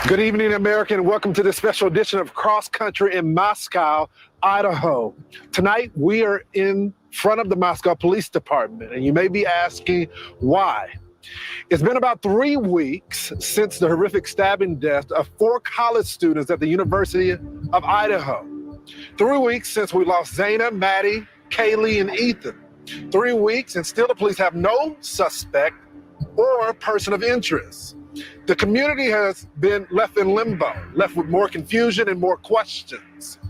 Good evening, America, and welcome to this special edition of Cross Country in Moscow, Idaho. Tonight, we are in front of the Moscow Police Department, and you may be asking why. It's been about 3 weeks since the horrific stabbing death of 4 college students at the University of Idaho. 3 weeks since we lost Zayna, Maddie, Kaylee, and Ethan. 3 weeks, and still the police have no suspect or person of interest. The community has been left in limbo, left with more confusion and more questions.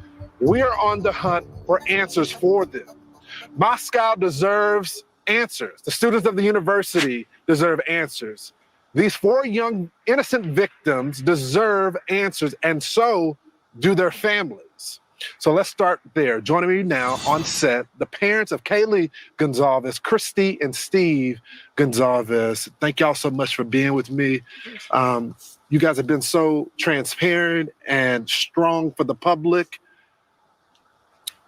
We are on the hunt for answers for them. Moscow deserves answers. The students of the university deserve answers. These 4 young innocent victims deserve answers, and so do their families. So let's start there. Joining me now on set, the parents of Kaylee Gonzalez, Christy and Steve Gonzalez. Thank y'all so much for being with me. You guys have been so transparent and strong for the public.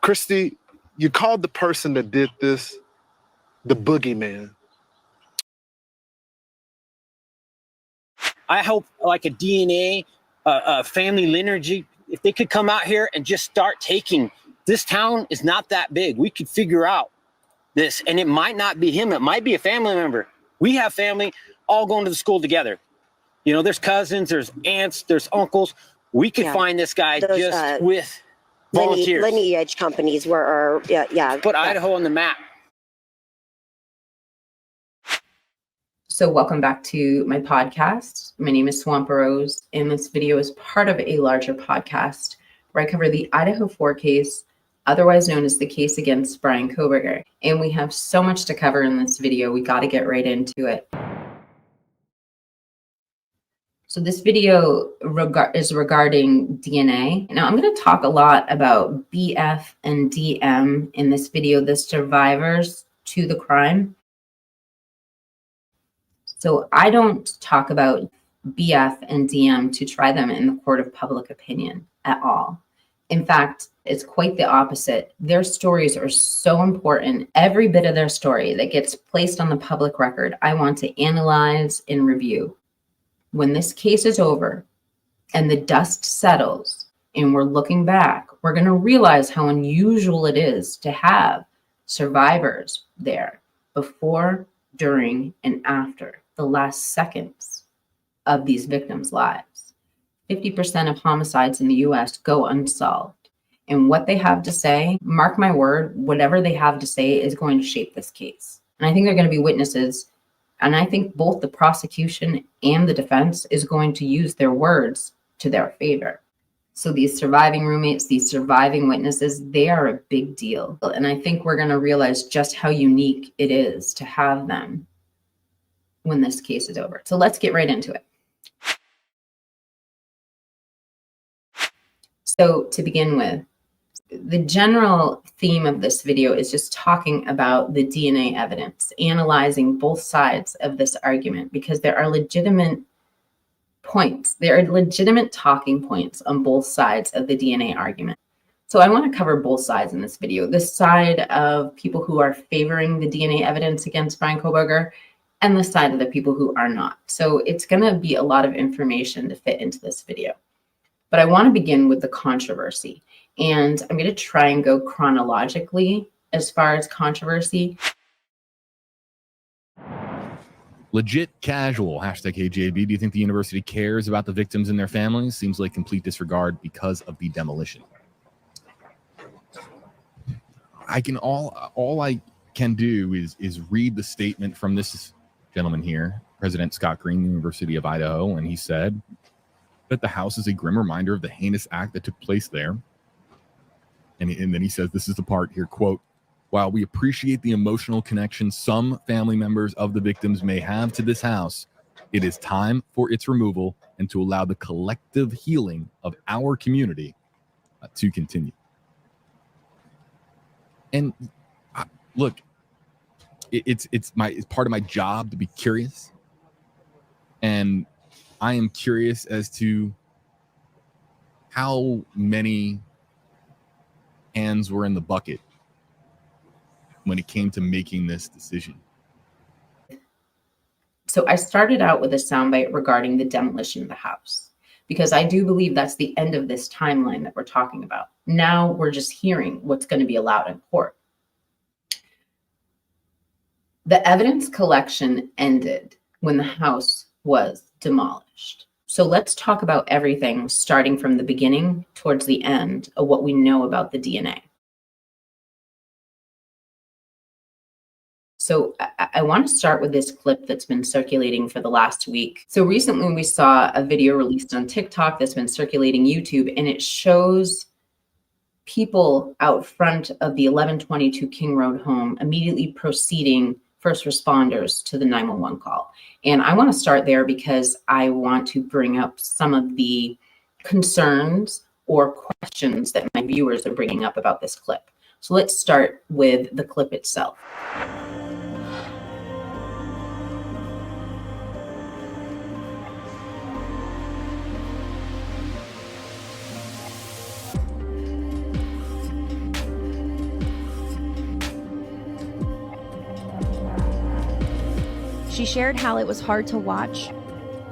Christy, you called the person that did this the boogeyman. I hope like a DNA, family lineage, if they could come out here and just start taking, this town is not that big. We could figure out this, and it might not be him. It might be a family member. We have family all going to the school together. You know, there's cousins, there's aunts, there's uncles. We could find this guy just with volunteers. Lineage companies were, Put Idaho on the map. So welcome back to my podcast. My name is Swamp Rose, and this video is part of a larger podcast where I cover the Idaho 4 case, otherwise known as the case against Bryan Kohberger. And we have so much to cover in this video, we got to get right into it. So this video is regarding DNA. Now I'm going to talk a lot about BF and DM in this video, the survivors to the crime. So I don't talk about BF and DM to try them in the court of public opinion at all. In fact, it's quite the opposite. Their stories are so important. Every bit of their story that gets placed on the public record, I want to analyze and review. When this case is over and the dust settles and we're looking back, we're going to realize how unusual it is to have survivors there before, during, and after the last seconds of these victims' lives. 50% of homicides in the US go unsolved. And what they have to say, mark my word, whatever they have to say is going to shape this case. And I think they're going to be witnesses. And I think both the prosecution and the defense is going to use their words to their favor. So these surviving roommates, these surviving witnesses, they are a big deal. And I think we're going to realize just how unique it is to have them when this case is over. So let's get right into it. So to begin with, the general theme of this video is just talking about the DNA evidence, analyzing both sides of this argument, because there are legitimate points. There are legitimate talking points on both sides of the DNA argument. So I want to cover both sides in this video. The side of people who are favoring the DNA evidence against Bryan Kohberger and the side of the people who are not. So it's going to be a lot of information to fit into this video. But I want to begin with the controversy. And I'm going to try and go chronologically as far as controversy. Legit casual, #KJB. Do you think the university cares about the victims and their families? Seems like complete disregard because of the demolition. All I can do is read the statement from this gentleman here, President Scott Green, University of Idaho, and he said that the house is a grim reminder of the heinous act that took place there. And then he says, this is the part here, quote, "While we appreciate the emotional connection some family members of the victims may have to this house, it is time for its removal and to allow the collective healing of our community to continue." And look, it's part of my job to be curious, and I am curious as to how many hands were in the bucket when it came to making this decision. So I started out with a soundbite regarding the demolition of the house. because I do believe that's the end of this timeline that we're talking about. Now we're just hearing what's going to be allowed in court. The evidence collection ended when the house was demolished. So let's talk about everything starting from the beginning towards the end of what we know about the DNA. So I want to start with this clip that's been circulating for the last week. So recently we saw a video released on TikTok that's been circulating YouTube, and it shows people out front of the 1122 King Road home immediately proceeding first responders to the 911 call. And I want to start there because I want to bring up some of the concerns or questions that my viewers are bringing up about this clip. So let's start with the clip itself. She shared how it was hard to watch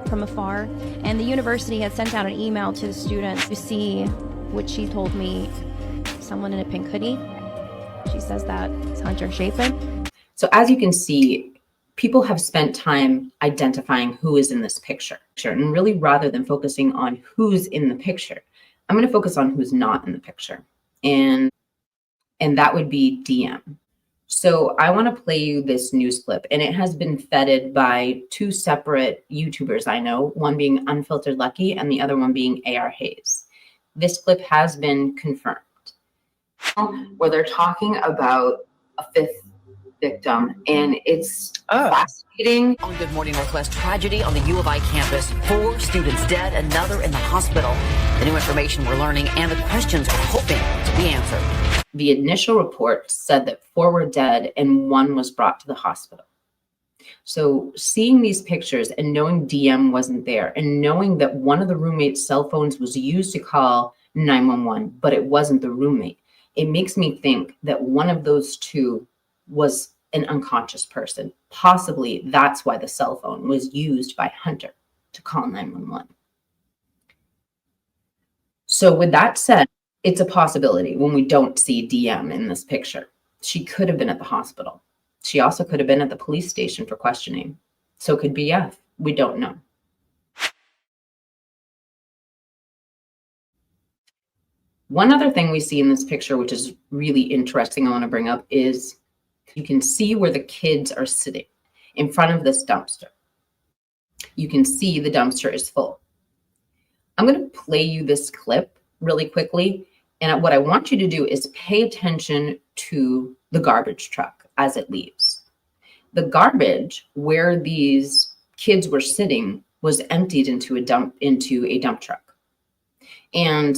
from afar, and the university had sent out an email to the students to see what she told me, someone in a pink hoodie. She says that it's Hunter Chapin. So as you can see, people have spent time identifying who is in this picture. And really, rather than focusing on who's in the picture, I'm going to focus on who's not in the picture. And that would be DM. So I want to play you this news clip, and it has been feted by two separate YouTubers I know, one being Unfiltered Lucky and the other one being AR Hayes. This clip has been confirmed, where they're talking about a fifth victim, and it's fascinating. On Good Morning Northwest, tragedy on the U of I campus. 4 students dead, another in the hospital. The new information we're learning and the questions we're hoping to be answered. The initial report said that 4 were dead and 1 was brought to the hospital. So seeing these pictures and knowing DM wasn't there, and knowing that one of the roommate's cell phones was used to call 911, but it wasn't the roommate, it makes me think that one of those two was an unconscious person. Possibly that's why the cell phone was used by Hunter to call 911. So with that said, it's a possibility when we don't see DM in this picture. She could have been at the hospital. She also could have been at the police station for questioning. So could BF. We don't know. One other thing we see in this picture, which is really interesting, I want to bring up, is you can see where the kids are sitting in front of this dumpster. You can see the dumpster is full. I'm going to play you this clip really quickly. And what I want you to do is pay attention to the garbage truck as it leaves. The garbage where these kids were sitting was emptied into a dump truck. And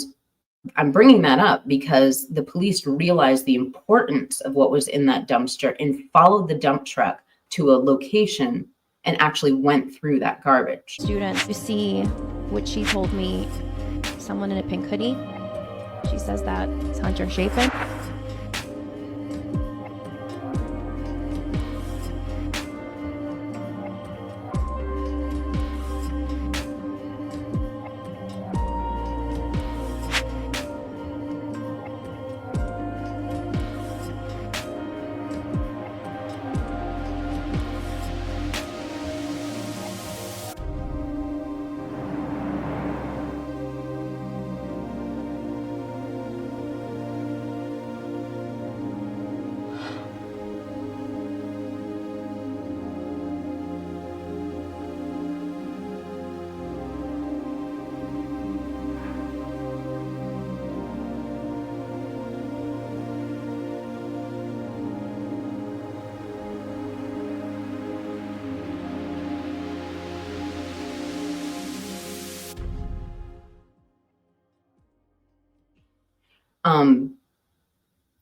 I'm bringing that up because the police realized the importance of what was in that dumpster and followed the dump truck to a location and actually went through that garbage. Students to see what she told me, someone in a pink hoodie. She says that it's Hunter Chapin.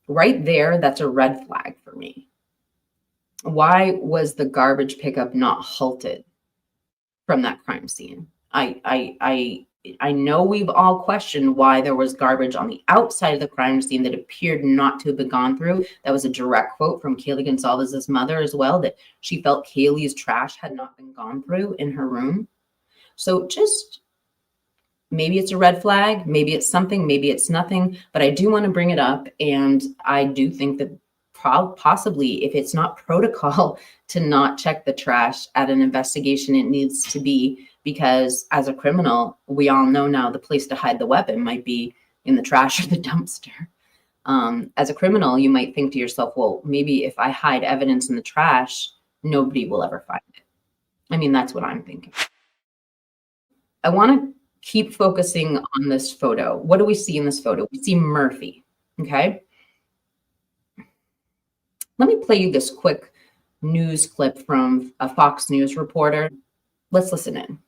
Right there, that's a red flag for me. Why was the garbage pickup not halted from that crime scene? I know we've all questioned why there was garbage on the outside of the crime scene that appeared not to have been gone through. That was a direct quote from Kaylee Gonzalez's mother as well, that she felt Kaylee's trash had not been gone through in her room. So just Maybe it's a red flag, maybe it's something, maybe it's nothing, but I do want to bring it up. And I do think that possibly, if it's not protocol to not check the trash at an investigation, it needs to be, because as a criminal, we all know now the place to hide the weapon might be in the trash or the dumpster. As a criminal, you might think to yourself, well, maybe if I hide evidence in the trash, nobody will ever find it. I mean, that's what I'm thinking. I want to keep focusing on this photo. What do we see in this photo? We see Murphy, okay? Let me play you this quick news clip from a Fox News reporter. Let's listen in.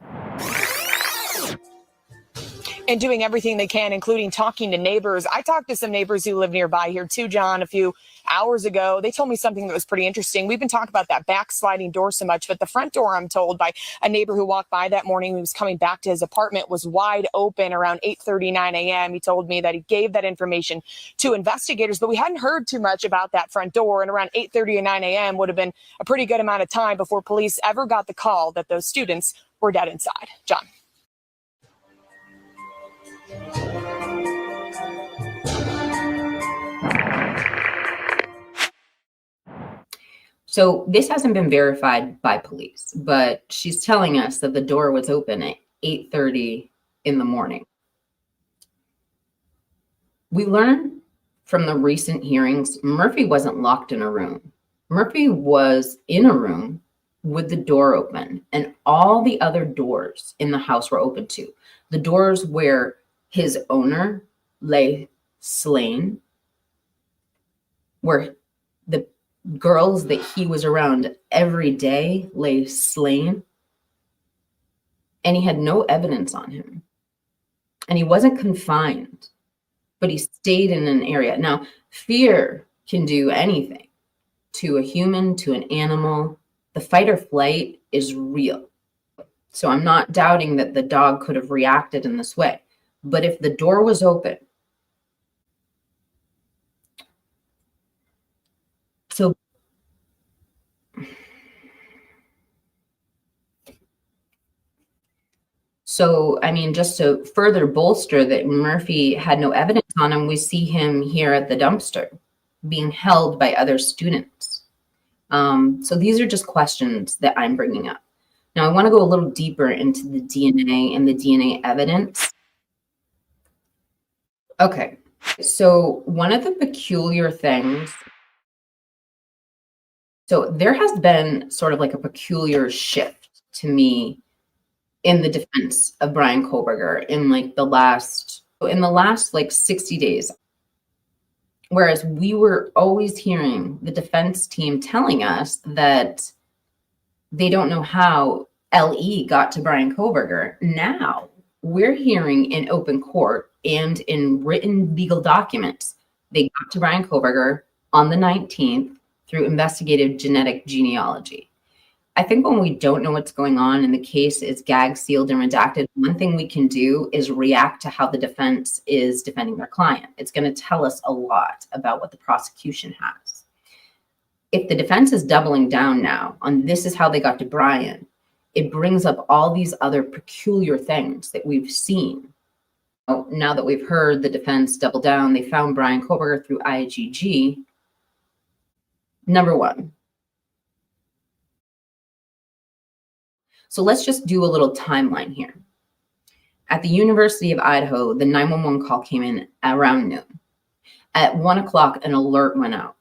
And doing everything they can, including talking to neighbors. I talked to some neighbors who live nearby here too, John, a few hours ago. They told me something that was pretty interesting. We've been talking about that backsliding door so much, but the front door, I'm told by a neighbor who walked by that morning who was coming back to his apartment, was wide open around 8:39 a.m. He told me that he gave that information to investigators, but we hadn't heard too much about that front door. And around 8:30 or 9 a.m. would have been a pretty good amount of time before police ever got the call that those students were dead inside. John. So this hasn't been verified by police, but she's telling us that the door was open at 8:30 in the morning. We learned from the recent hearings, Murphy wasn't locked in a room. Murphy was in a room with the door open, and all the other doors in the house were open too. The doors where his owner lay slain, where the girls that he was around every day lay slain, and he had no evidence on him. And he wasn't confined, but he stayed in an area. Now, fear can do anything to a human, to an animal. The fight or flight is real. So I'm not doubting that the dog could have reacted in this way. But if the door was open, So, I mean, just to further bolster that Murphy had no evidence on him, we see him here at the dumpster being held by other students. So these are just questions that I'm bringing up. Now, I want to go a little deeper into the DNA and the DNA evidence. Okay, so one of the peculiar things, so there has been sort of like a peculiar shift to me in the defense of Bryan Kohberger in the last like 60 days. Whereas we were always hearing the defense team telling us that they don't know how LE got to Bryan Kohberger. Now we're hearing in open court and in written legal documents, they got to Bryan Kohberger on the 19th through investigative genetic genealogy. I think when we don't know what's going on and the case is gagged, sealed, and redacted, one thing we can do is react to how the defense is defending their client. It's going to tell us a lot about what the prosecution has. If the defense is doubling down now on this is how they got to Bryan, it brings up all these other peculiar things that we've seen. Now that we've heard the defense double down, they found Bryan Kohberger through IgG. Number one. So let's just do a little timeline here. At the University of Idaho, the 911 call came in around noon. At 1 o'clock, an alert went out.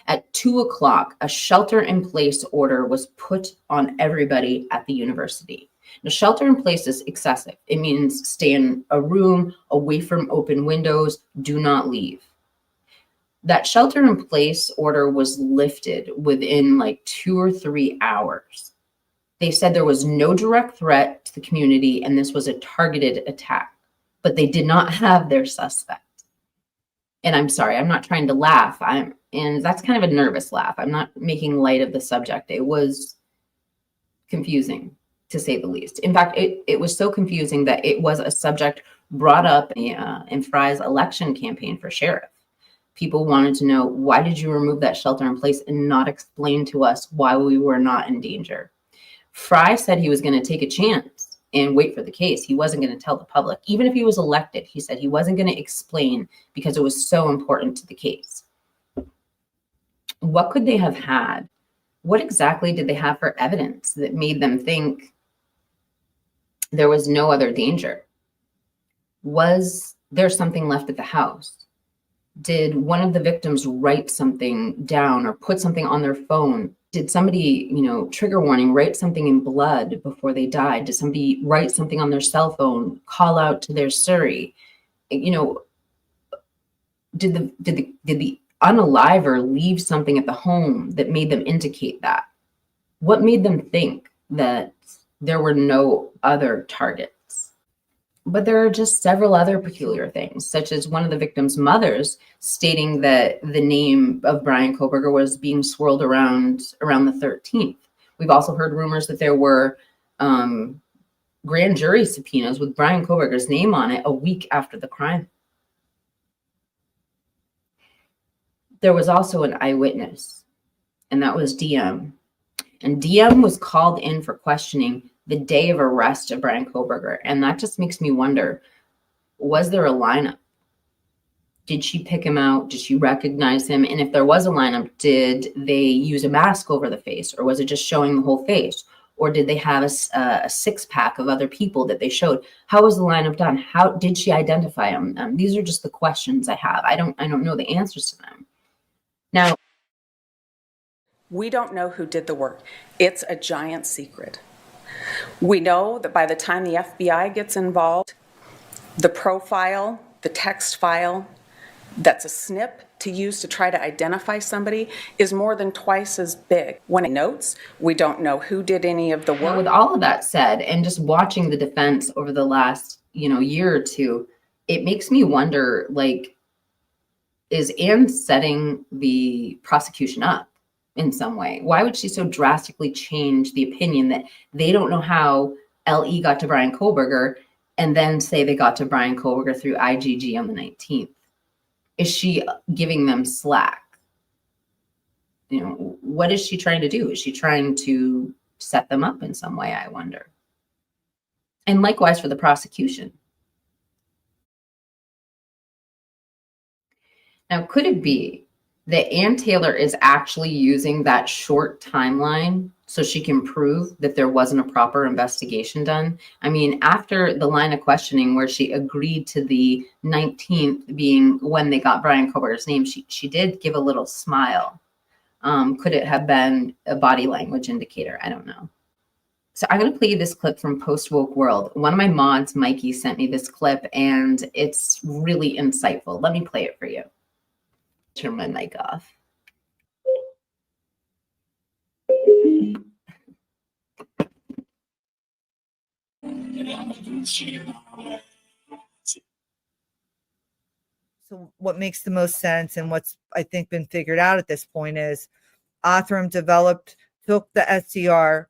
At 2 o'clock, a shelter-in-place order was put on everybody at the university. Now, shelter-in-place is excessive. It means stay in a room, away from open windows, do not leave. That shelter-in-place order was lifted within like 2 or 3 hours. They said there was no direct threat to the community and this was a targeted attack, but they did not have their suspect. And I'm sorry, I'm not trying to laugh. And that's kind of a nervous laugh. I'm not making light of the subject. It was confusing, to say the least. In fact, it was so confusing that it was a subject brought up in Fry's election campaign for sheriff. People wanted to know, why did you remove that shelter in place and not explain to us why we were not in danger? Fry said he was going to take a chance and wait for the case. He wasn't going to tell the public. Even if he was elected, he said he wasn't going to explain because it was so important to the case. What could they have had? What exactly did they have for evidence that made them think there was no other danger? Was there something left at the house? Did one of the victims write something down or put something on their phone? Did somebody, trigger warning, write something in blood before they died? Did somebody write something on their cell phone, call out to their Surrey? Did the unaliver leave something at the home that made them indicate that? What made them think that there were no other targets? But there are just several other peculiar things, such as one of the victim's mothers stating that the name of Bryan Kohberger was being swirled around the 13th. We've also heard rumors that there were grand jury subpoenas with Bryan Kohberger's name on it a week after the crime. There was also an eyewitness, and that was DM. And DM was called in for questioning the day of arrest of Bryan Kohberger. And that just makes me wonder, was there a lineup? Did she pick him out? Did she recognize him? And if there was a lineup, did they use a mask over the face, or was it just showing the whole face? Or did they have a six-pack of other people that they showed? How was the lineup done? How did she identify them? These are just the questions I have. I don't know the answers to them. Now, we don't know who did the work. It's a giant secret. We know that by the time the FBI gets involved, the profile, the text file, that's a snip to use to try to identify somebody is more than twice as big. When it notes, we don't know who did any of the work. Now, with all of that said, and just watching the defense over the last, year or two, it makes me wonder, is Anne setting the prosecution up in some way? Why would she so drastically change the opinion that they don't know how LE got to Bryan Kohberger and then say they got to Bryan Kohberger through IGG on the 19th? Is she giving them slack? What is she trying to do? Is she trying to set them up in some way, I wonder? And likewise for the prosecution. Now, could it be that Ann Taylor is actually using that short timeline so she can prove that there wasn't a proper investigation done? I mean, after the line of questioning where she agreed to the 19th being when they got Bryan Kohberger's name, she did give a little smile. Could it have been a body language indicator? I don't know. So I'm going to play you this clip from Post Woke World. One of my mods, Mikey, sent me this clip, and it's really insightful. Let me play it for you. Turn my mic off. So what makes the most sense and what's, I think, been figured out at this point is Othram took the SCR,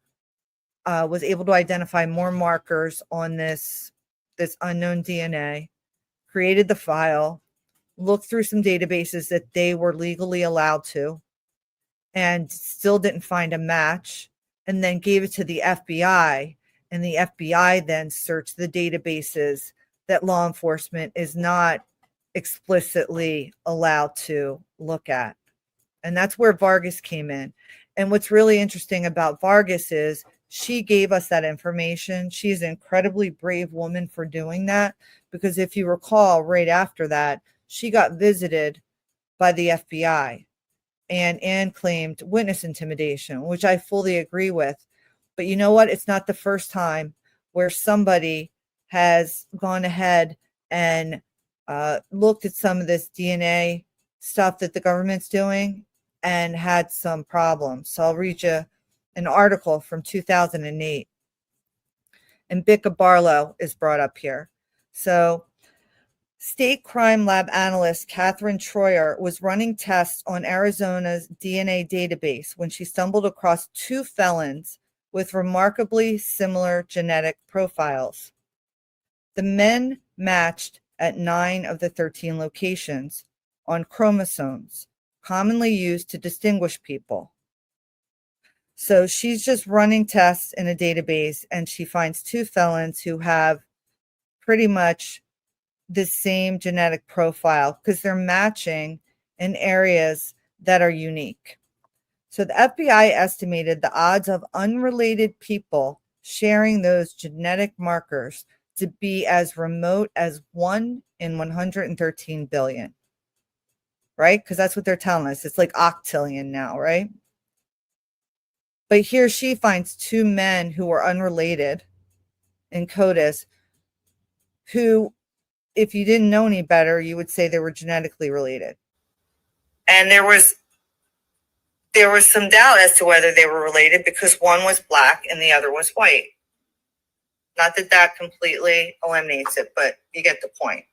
was able to identify more markers on this unknown DNA, created the file, looked through some databases that they were legally allowed to, and still didn't find a match, and then gave it to the FBI, and the FBI then searched the databases that law enforcement is not explicitly allowed to look at. And that's where Vargas came in. And what's really interesting about Vargas is she gave us that information. She's an incredibly brave woman for doing that, because if you recall, right after that, she got visited by the FBI, and Anne claimed witness intimidation, which I fully agree with. But you know what? It's not the first time where somebody has gone ahead and looked at some of this DNA stuff that the government's doing and had some problems. So I'll read you an article from 2008. And Bicca Barlow is brought up here. So State Crime Lab analyst Catherine Troyer was running tests on Arizona's DNA database when she stumbled across two felons with remarkably similar genetic profiles. The men matched at 9 of the 13 locations on chromosomes commonly used to distinguish people. So she's just running tests in a database, and she finds 2 felons who have pretty much the same genetic profile because they're matching in areas that are unique. So the FBI estimated the odds of unrelated people sharing those genetic markers to be as remote as 1 in 113 billion, right? Because that's what they're telling us. It's like octillion now, right? But here she finds 2 men who were unrelated in CODIS who, if you didn't know any better, you would say they were genetically related. And there was some doubt as to whether they were related because one was black and the other was white. Not that that completely eliminates it, but you get the point.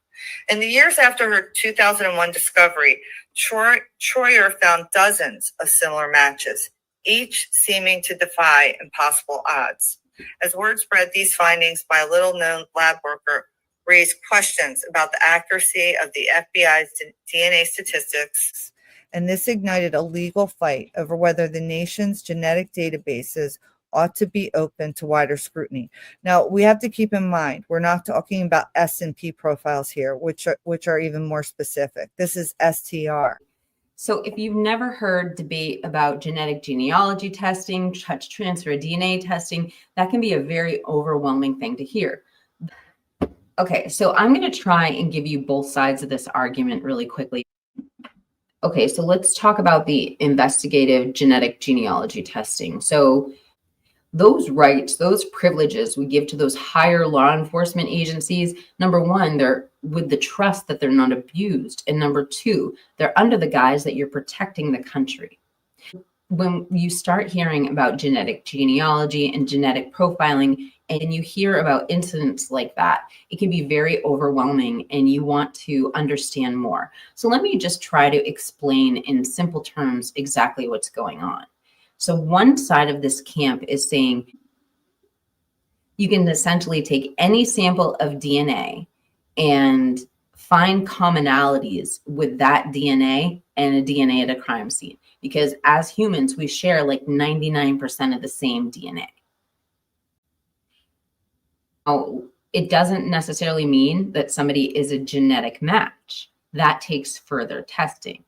In the years after her 2001 discovery, Troyer found dozens of similar matches, each seeming to defy impossible odds. As word spread, these findings by a little-known lab worker raised questions about the accuracy of the FBI's DNA statistics, and this ignited a legal fight over whether the nation's genetic databases ought to be open to wider scrutiny. Now, we have to keep in mind, we're not talking about S&P profiles here, which are even more specific. This is STR. So if you've never heard debate about genetic genealogy testing, touch transfer DNA testing, that can be a very overwhelming thing to hear. Okay, so I'm going to try and give you both sides of this argument really quickly. Okay, so let's talk about the investigative genetic genealogy testing. So those rights, those privileges we give to those higher law enforcement agencies, number one, they're with the trust that they're not abused. And number two, they're under the guise that you're protecting the country. When you start hearing about genetic genealogy and genetic profiling, and you hear about incidents like that, it can be very overwhelming and you want to understand more. So let me just try to explain in simple terms exactly what's going on. So one side of this camp is saying you can essentially take any sample of DNA and find commonalities with that DNA and a DNA at a crime scene. Because as humans, we share like 99% of the same DNA. Now, it doesn't necessarily mean that somebody is a genetic match. That takes further testing.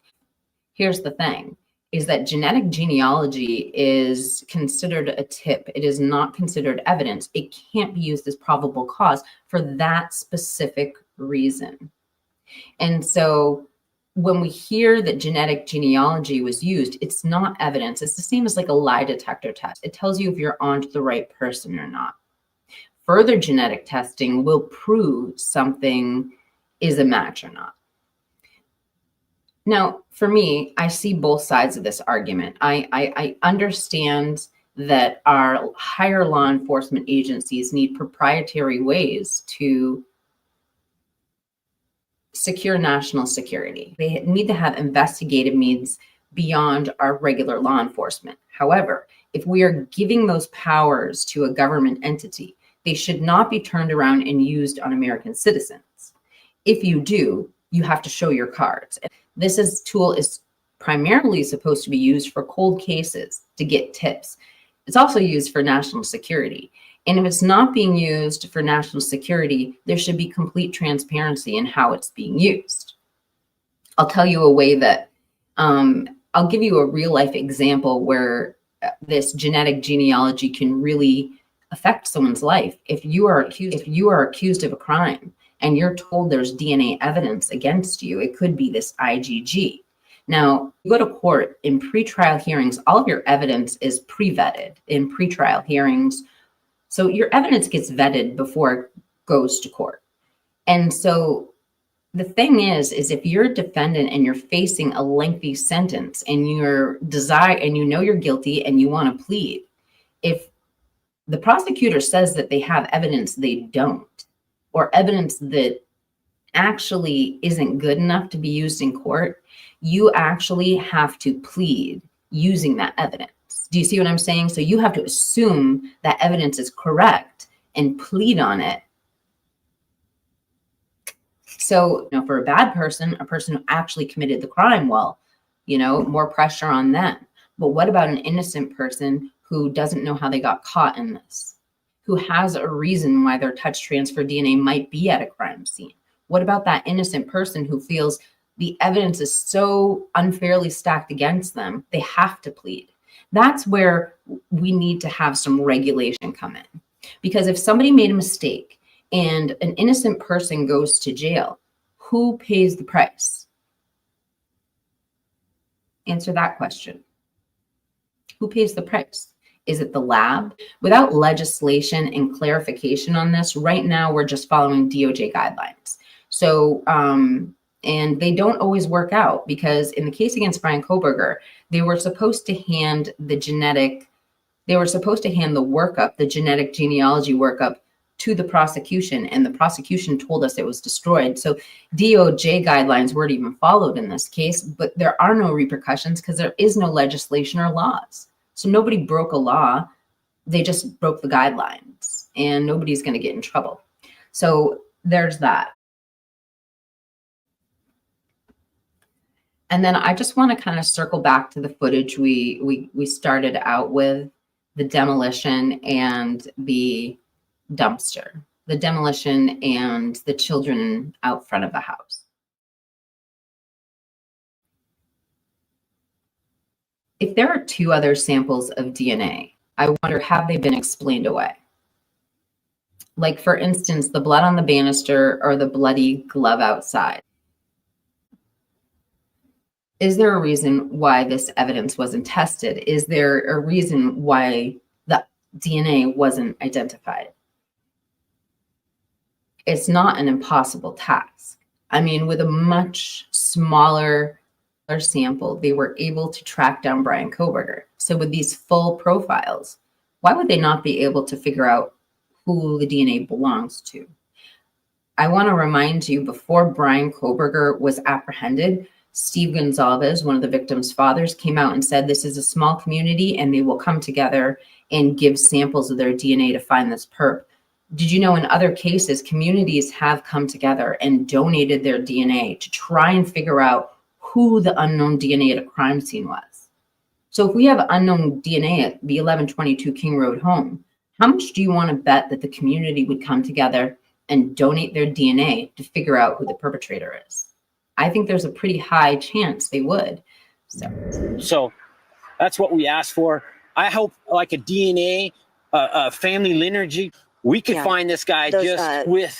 Here's the thing, is that genetic genealogy is considered a tip. It is not considered evidence. It can't be used as probable cause for that specific reason. And so when we hear that genetic genealogy was used, it's not evidence. It's the same as like a lie detector test. It tells you if you're onto the right person or not. Further genetic testing will prove something is a match or not. Now, for me, I see both sides of this argument. I understand that our higher law enforcement agencies need proprietary ways to secure national security. They need to have investigative means beyond our regular law enforcement. However, if we are giving those powers to a government entity, they should not be turned around and used on American citizens. If you do, you have to show your cards. This tool is primarily supposed to be used for cold cases to get tips. It's also used for national security. And if it's not being used for national security, there should be complete transparency in how it's being used. I'll tell you a way that, I'll give you a real life example where this genetic genealogy can really affect someone's life. If you are accused of a crime and you're told there's DNA evidence against you, it could be this IgG. Now, you go to court in pretrial hearings, all of your evidence is pre-vetted in pretrial hearings. So your evidence gets vetted before it goes to court. And so the thing is if you're a defendant and you're facing a lengthy sentence and you know you're guilty and you want to plead, if the prosecutor says that they have evidence they don't, or evidence that actually isn't good enough to be used in court, you actually have to plead using that evidence. Do you see what I'm saying? So you have to assume that evidence is correct and plead on it. So, for a bad person, a person who actually committed the crime, well, more pressure on them. But what about an innocent person who doesn't know how they got caught in this, who has a reason why their touch transfer DNA might be at a crime scene? What about that innocent person who feels the evidence is so unfairly stacked against them, they have to plead? That's where we need to have some regulation come in. Because if somebody made a mistake and an innocent person goes to jail, who pays the price? Answer that question. Who pays the price? Is it the lab? Without legislation and clarification on this, right now we're just following DOJ guidelines. So, and they don't always work out, because in the case against Brian Koberger, they were supposed to hand the workup, the genetic genealogy workup, to the prosecution, and the prosecution told us it was destroyed. So DOJ guidelines weren't even followed in this case, but there are no repercussions because there is no legislation or laws. So nobody broke a law, they just broke the guidelines, and nobody's going to get in trouble. So there's that. And then I just want to kind of circle back to the footage we started out with, the demolition and the dumpster, the demolition and the children out front of the house. If there are 2 other samples of DNA, I wonder, have they been explained away? Like, for instance, the blood on the banister or the bloody glove outside. Is there a reason why this evidence wasn't tested? Is there a reason why the DNA wasn't identified? It's not an impossible task. I mean, with a much smaller sample, they were able to track down Brian Koberger. So with these full profiles, why would they not be able to figure out who the DNA belongs to? I want to remind you, before Brian Koberger was apprehended, Steve Gonzalez, one of the victim's fathers, came out and said this is a small community and they will come together and give samples of their DNA to find this perp. Did you know in other cases, communities have come together and donated their DNA to try and figure out who the unknown DNA at a crime scene was? So if we have unknown DNA at the 1122 King Road home, how much do you want to bet that the community would come together and donate their DNA to figure out who the perpetrator is? I think there's a pretty high chance they would. So that's what we asked for. I hope, like a DNA, family lineage, we could find this guy just with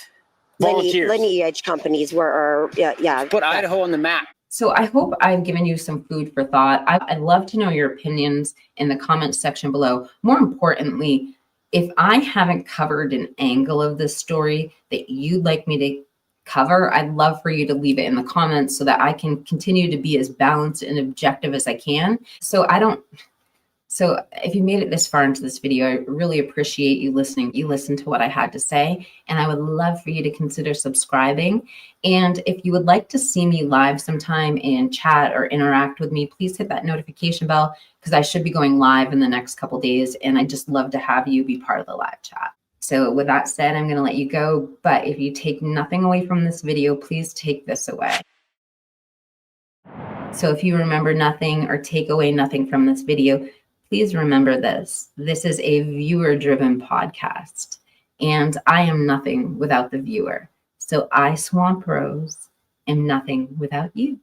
volunteers. Lineage companies Put Idaho on the map. So I hope I've given you some food for thought. I'd love to know your opinions in the comments section below. More importantly, if I haven't covered an angle of this story that you'd like me to cover, I'd love for you to leave it in the comments so that I can continue to be as balanced and objective as I can. So if you made it this far into this video, I really appreciate you listening. You listened to what I had to say, and I would love for you to consider subscribing. And if you would like to see me live sometime and chat or interact with me, please hit that notification bell, because I should be going live in the next couple days, and I'd just love to have you be part of the live chat. So with that said, I'm going to let you go. But if you take nothing away from this video, please take this away. So if you remember nothing or take away nothing from this video, please remember this. This is a viewer-driven podcast, and I am nothing without the viewer. So I, Swamp Rose, am nothing without you.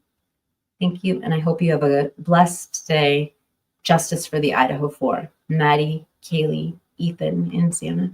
Thank you, and I hope you have a blessed day. Justice for the Idaho 4. Maddie, Kaylee, Ethan, and Sienna.